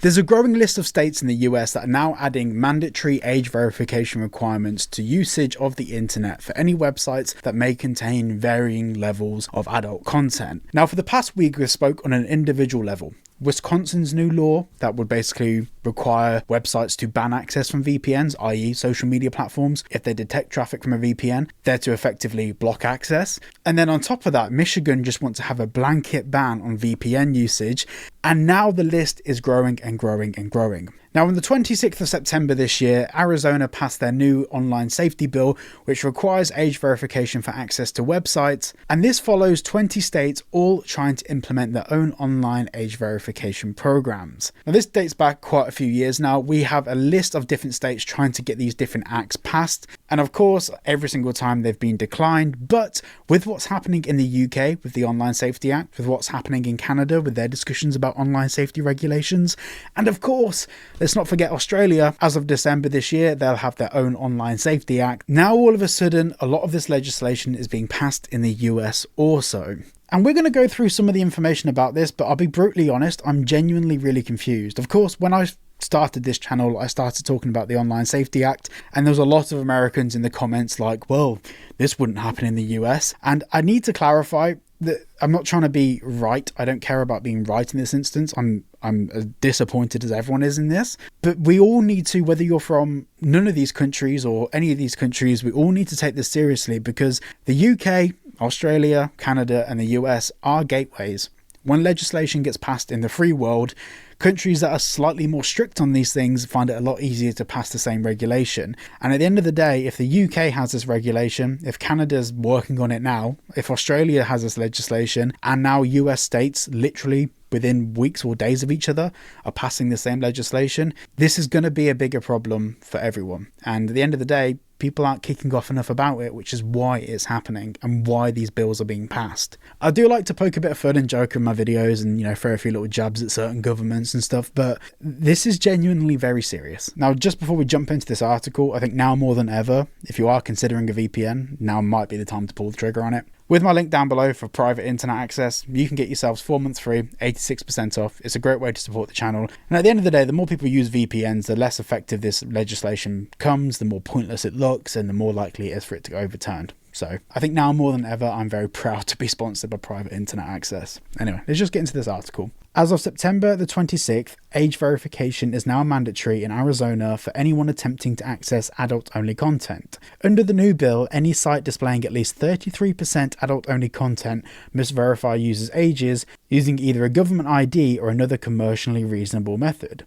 There's a growing list of states in the US that are now adding mandatory age verification requirements to usage of the internet for any websites that may contain varying levels of adult content. Now, for the past week, we've spoke on an individual level. Wisconsin's new law that would basically require websites to ban access from VPNs, i.e. social media platforms, if they detect traffic from a VPN, they're to effectively block access. And then on top of that, Michigan just wants to have a blanket ban on VPN usage. And now the list is growing and growing and growing. Now, on the 26th of September this year, Arizona passed their new online safety bill, which requires age verification for access to websites. And this follows 20 states all trying to implement their own online age verification programs. Now, this dates back quite a few years now. We have a list of different states trying to get these different acts passed. And of course, every single time they've been declined. But with what's happening in the UK with the Online Safety Act, with what's happening in Canada with their discussions about online safety regulations, and of course, let's not forget Australia, as of December this year, they'll have their own Online Safety Act. Now, all of a sudden, a lot of this legislation is being passed in the US also. And we're going to go through some of the information about this, but I'll be brutally honest, I'm genuinely really confused. Of course, when I started this channel, I started talking about the Online Safety Act, and there was a lot of Americans in the comments like, well, this wouldn't happen in the US. And I need to clarify that I'm not trying to be right. I don't care about being right in this instance. I'm as disappointed as everyone is in this. But we all need to, whether you're from none of these countries or any of these countries, we all need to take this seriously, because the UK, Australia, Canada, and the US are gateways. When legislation gets passed in the free world, countries that are slightly more strict on these things find it a lot easier to pass the same regulation. And at the end of the day, if the UK has this regulation, if Canada's working on it now, if Australia has this legislation, and now US states literally within weeks or days of each other are passing the same legislation, this is going to be a bigger problem for everyone. And at the end of the day, people aren't kicking off enough about it, which is why it's happening and why these bills are being passed. I do like to poke a bit of fun and joke in my videos and, throw a few little jabs at certain governments and stuff, but this is genuinely very serious. Now, just before we jump into this article, I think now more than ever, if you are considering a VPN, now might be the time to pull the trigger on it. With my link down below for private internet access, you can get yourselves 4 months free, 86% off. It's a great way to support the channel. And at the end of the day, the more people use VPNs, the less effective this legislation becomes, the more pointless it looks, and the more likely it is for it to get overturned. So I think now more than ever, I'm very proud to be sponsored by private internet access. Anyway, let's just get into this article. As of September the 26th, age verification is now mandatory in Arizona for anyone attempting to access adult-only content. Under the new bill, any site displaying at least 33% adult-only content must verify users' ages using either a government ID or another commercially reasonable method.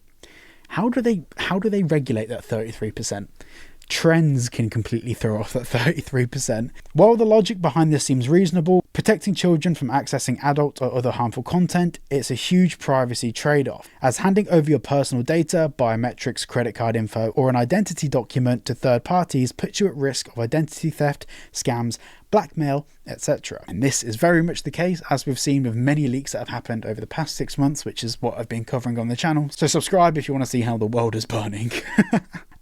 How do they regulate that 33%? Trends can completely throw off that 33%. While the logic behind this seems reasonable, protecting children from accessing adult or other harmful content, it's a huge privacy trade-off, as handing over your personal data, biometrics, credit card info, or an identity document to third parties puts you at risk of identity theft, scams, blackmail, etc. And this is very much the case, as we've seen with many leaks that have happened over the past 6 months, which is what I've been covering on the channel. So subscribe if you want to see how the world is burning.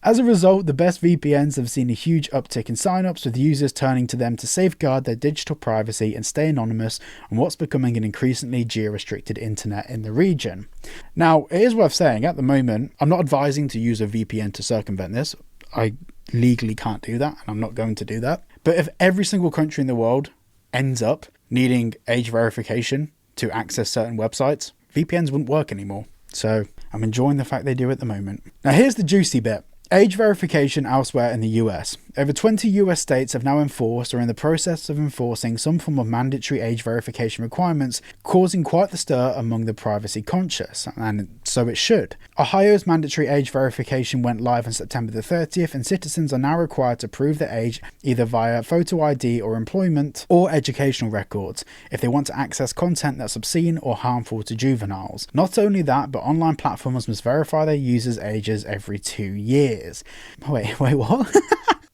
As a result, the best VPNs have seen a huge uptick in signups, with users turning to them to safeguard their digital privacy and stay anonymous on what's becoming an increasingly geo-restricted internet in the region. Now, it is worth saying, at the moment, I'm not advising to use a VPN to circumvent this. I legally can't do that, and I'm not going to do that. But if every single country in the world ends up needing age verification to access certain websites, VPNs wouldn't work anymore. So I'm enjoying the fact they do at the moment. Now, here's the juicy bit. Age verification elsewhere in the US. Over 20 US states have now enforced or are in the process of enforcing some form of mandatory age verification requirements, causing quite the stir among the privacy conscious, and so it should. Ohio's mandatory age verification went live on September the 30th, and citizens are now required to prove their age either via photo ID or employment or educational records if they want to access content that's obscene or harmful to juveniles. Not only that, but online platforms must verify their users' ages every 2 years. Wait, what?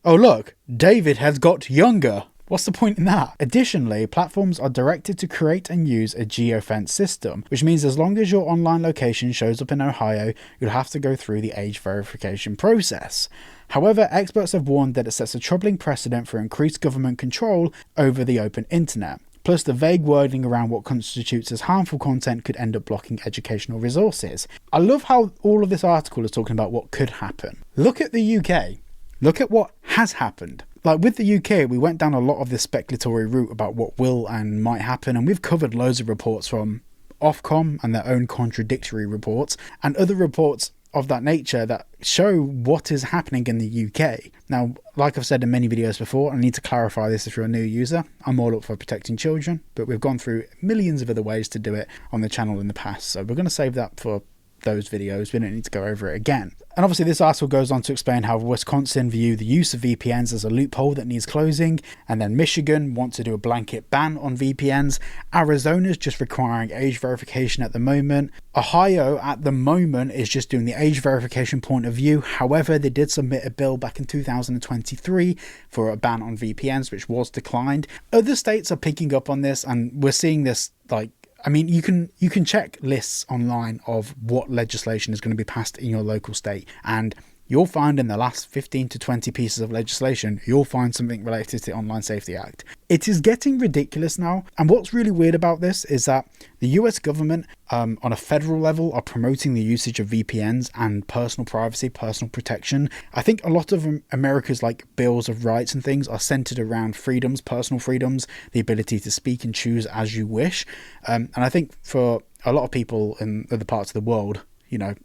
Oh look, David has got younger. What's the point in that? Additionally, platforms are directed to create and use a geofence system, which means as long as your online location shows up in Ohio, you'll have to go through the age verification process. However, experts have warned that it sets a troubling precedent for increased government control over the open internet. Plus, the vague wording around what constitutes as harmful content could end up blocking educational resources. I love how all of this article is talking about what could happen. Look at the UK. Look at what has happened. Like with the UK, we went down a lot of this speculatory route about what will and might happen, and we've covered loads of reports from Ofcom and their own contradictory reports, and other reports of that nature that show what is happening in the UK. Now, like I've said in many videos before, I need to clarify this if you're a new user. I'm all up for protecting children, but we've gone through millions of other ways to do it on the channel in the past, so we're going to save that for those videos. We don't need to go over it again. And obviously this article goes on to explain how Wisconsin view the use of VPNs as a loophole that needs closing, and then Michigan want to do a blanket ban on VPNs. Arizona's just requiring age verification at the moment. Ohio at the moment is just doing the age verification point of view. However, they did submit a bill back in 2023 for a ban on VPNs, which was declined. Other states are picking up on this, and we're seeing this, like, I mean, you can check lists online of what legislation is going to be passed in your local state, and you'll find in the last 15 to 20 pieces of legislation, you'll find something related to the Online Safety Act. It is getting ridiculous now, and what's really weird about this is that the US government on a federal level are promoting the usage of VPNs and personal privacy, personal protection. I think a lot of America's like bills of rights and things are centered around freedoms, personal freedoms, the ability to speak and choose as you wish. And I think for a lot of people in other parts of the world, you know,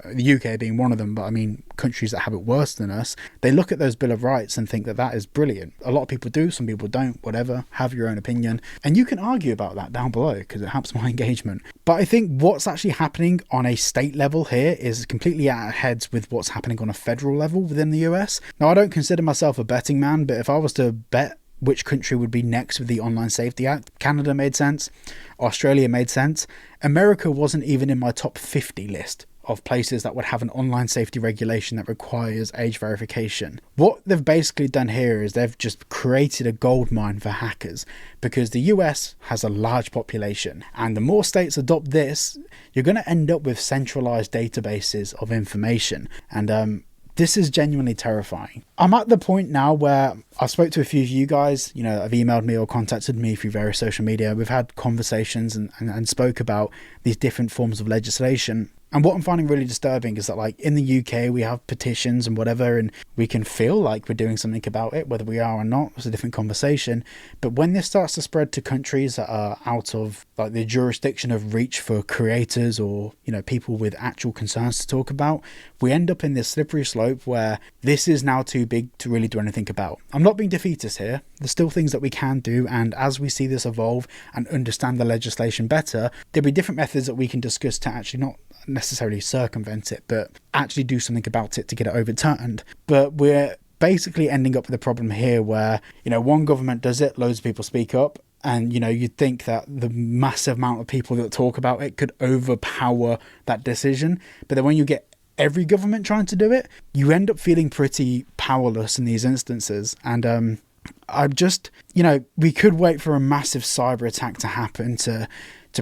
the UK being one of them, but I mean countries that have it worse than us, they look at those Bill of Rights and think that that is brilliant. A lot of people do, some people don't, whatever, have your own opinion, and you can argue about that down below because it helps my engagement. But I think what's actually happening on a state level here is completely at heads with what's happening on a federal level within the US. Now, I don't consider myself a betting man, but if I was to bet which country would be next with the Online Safety Act, Canada made sense, Australia made sense. America wasn't even in my top 50 list of places that would have an online safety regulation that requires age verification. What they've basically done here is they've just created a gold mine for hackers, because the US has a large population, and the more states adopt this, you're going to end up with centralized databases of information, and this is genuinely terrifying. I'm at the point now where I spoke to a few of you guys, you know, have emailed me or contacted me through various social media. We've had conversations and spoke about these different forms of legislation. And what I'm finding really disturbing is that, like, in the UK, we have petitions and whatever, and we can feel like we're doing something about it, whether we are or not, it's a different conversation. But when this starts to spread to countries that are out of, like, the jurisdiction of reach for creators or, you know, people with actual concerns to talk about, we end up in this slippery slope where this is now too big to really do anything about. I'm not being defeatist here. There's still things that we can do, and as we see this evolve and understand the legislation better, there'll be different methods that we can discuss to actually not necessarily circumvent it, but actually do something about it to get it overturned. But we're basically ending up with a problem here where, you know, one government does it, loads of people speak up, and, you know, you'd think that the massive amount of people that talk about it could overpower that decision. But then when you get every government trying to do it, you end up feeling pretty powerless in these instances. And I'm just, you know, we could wait for a massive cyber attack to happen to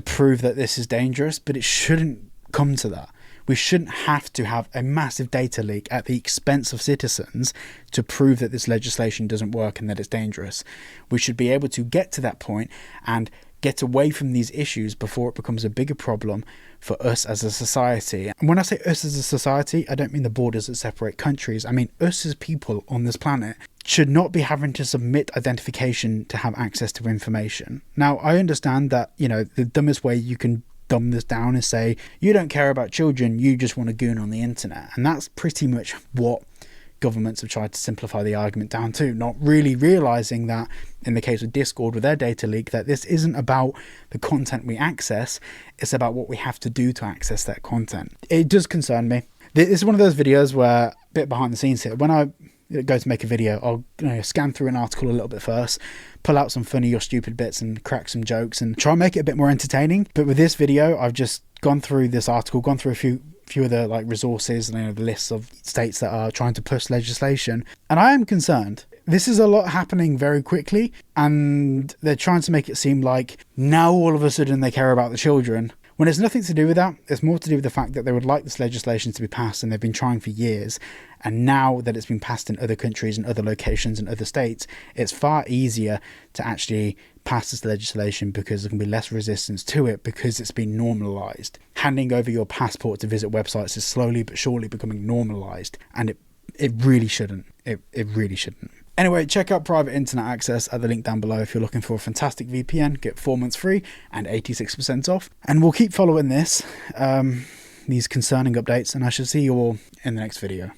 prove that this is dangerous, but it shouldn't come to that. We shouldn't have to have a massive data leak at the expense of citizens to prove that this legislation doesn't work and that it's dangerous. We should be able to get to that point and get away from these issues before it becomes a bigger problem for us as a society. And when I say us as a society, I don't mean the borders that separate countries. I mean us as people on this planet should not be having to submit identification to have access to information. Now, I understand that, you know, the dumbest way you can dumb this down and say you don't care about children, you just want to goon on the internet, and that's pretty much what governments have tried to simplify the argument down to, not really realizing that in the case of Discord with their data leak, that this isn't about the content we access, it's about what we have to do to access that content. It does concern me. This is one of those videos where, a bit behind the scenes here, when I go to make a video, I'll scan through an article a little bit first, pull out some funny or stupid bits and crack some jokes and try and make it a bit more entertaining. But with this video, I've just gone through this article, gone through a few of the like resources and, you know, the lists of states that are trying to push legislation, and I am concerned. This is a lot happening very quickly, and they're trying to make it seem like now all of a sudden they care about the children, when it's nothing to do with that. It's more to do with the fact that they would like this legislation to be passed, and they've been trying for years. And now that it's been passed in other countries and other locations and other states, it's far easier to actually pass this legislation because there can be less resistance to it because it's been normalized. Handing over your passport to visit websites is slowly but surely becoming normalized, and it really shouldn't. It really shouldn't. Anyway, check out private internet access at the link down below if you're looking for a fantastic VPN. Get 4 months free and 86% off. And we'll keep following this, these concerning updates, and I shall see you all in the next video.